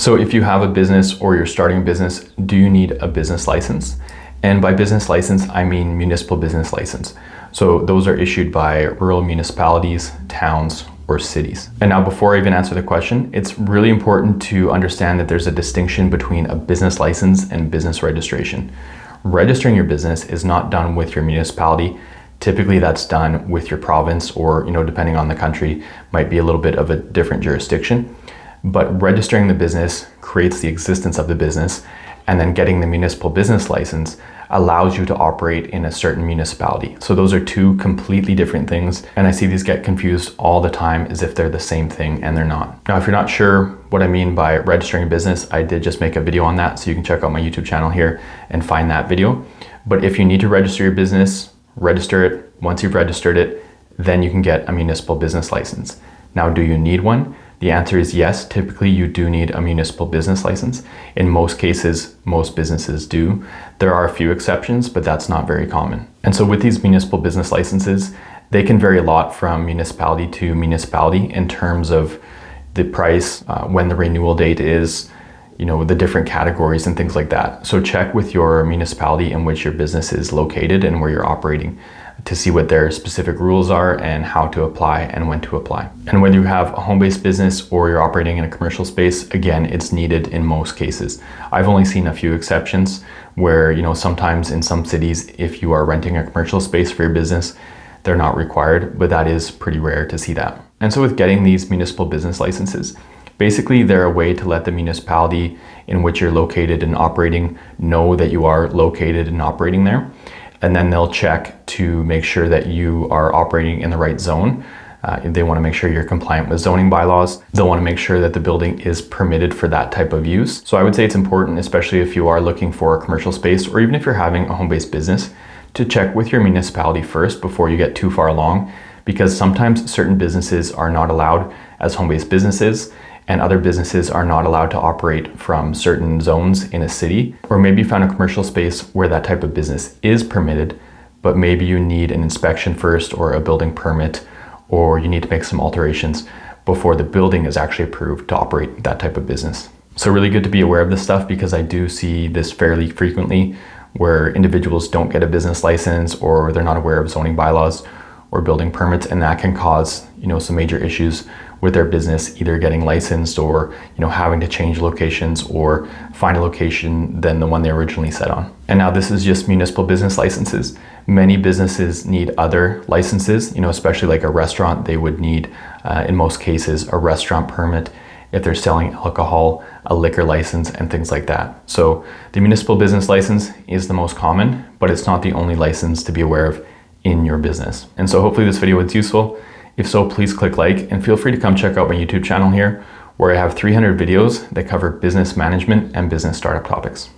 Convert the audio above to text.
So if you have a business or you're starting a business, do you need a business license? And by business license, I mean municipal business license. So those are issued by rural municipalities, towns, or cities. And now before I even answer the question, it's really important to understand that there's a distinction between a business license and business registration. Registering your business is not done with your municipality. Typically that's done with your province or, depending on the country, might be a little bit of a different jurisdiction. But registering the business creates the existence of the business, and then getting the municipal business license allows you to operate in a certain municipality. So those are two completely different things, and I see these get confused all the time as if they're the same thing, and they're not. Now, if you're not sure what I mean by registering a business, I did just make a video on that, so you can check out my YouTube channel here and find that video. But if you need to register your business, register it. Once you've registered it, then you can get a municipal business license. Now, do you need one? The answer is yes. Typically, you do need a municipal business license. In most cases, most businesses do. There are a few exceptions, but that's not very common. And so with these municipal business licenses, they can vary a lot from municipality to municipality in terms of the price, when the renewal date is, the different categories and things like that. So check with your municipality in which your business is located and where you're operating to see what their specific rules are and how to apply and when to apply. And whether you have a home-based business or you're operating in a commercial space, again, it's needed in most cases. I've only seen a few exceptions where, sometimes in some cities, if you are renting a commercial space for your business, they're not required, but that is pretty rare to see that. And so with getting these municipal business licenses, basically they're a way to let the municipality in which you're located and operating know that you are located and operating there. And then they'll check to make sure that you are operating in the right zone. They want to make sure you're compliant with zoning bylaws. They'll want to make sure that the building is permitted for that type of use. So I would say it's important, especially if you are looking for a commercial space or even if you're having a home-based business, to check with your municipality first before you get too far along, because sometimes certain businesses are not allowed as home-based businesses, and other businesses are not allowed to operate from certain zones in a city. Or maybe you found a commercial space where that type of business is permitted, but maybe you need an inspection first or a building permit, or you need to make some alterations before the building is actually approved to operate that type of business. So really good to be aware of this stuff, because I do see this fairly frequently where individuals don't get a business license or they're not aware of zoning bylaws or building permits, and that can cause, some major issues with their business, either getting licensed or, having to change locations or find a location than the one they originally set on. And now this is just municipal business licenses. Many businesses need other licenses, especially like a restaurant, they would need, in most cases, a restaurant permit if they're selling alcohol, a liquor license, and things like that. So the municipal business license is the most common, but it's not the only license to be aware of in your business. And so hopefully this video was useful. If so, please click like, and feel free to come check out my YouTube channel here, where I have 300 videos that cover business management and business startup topics.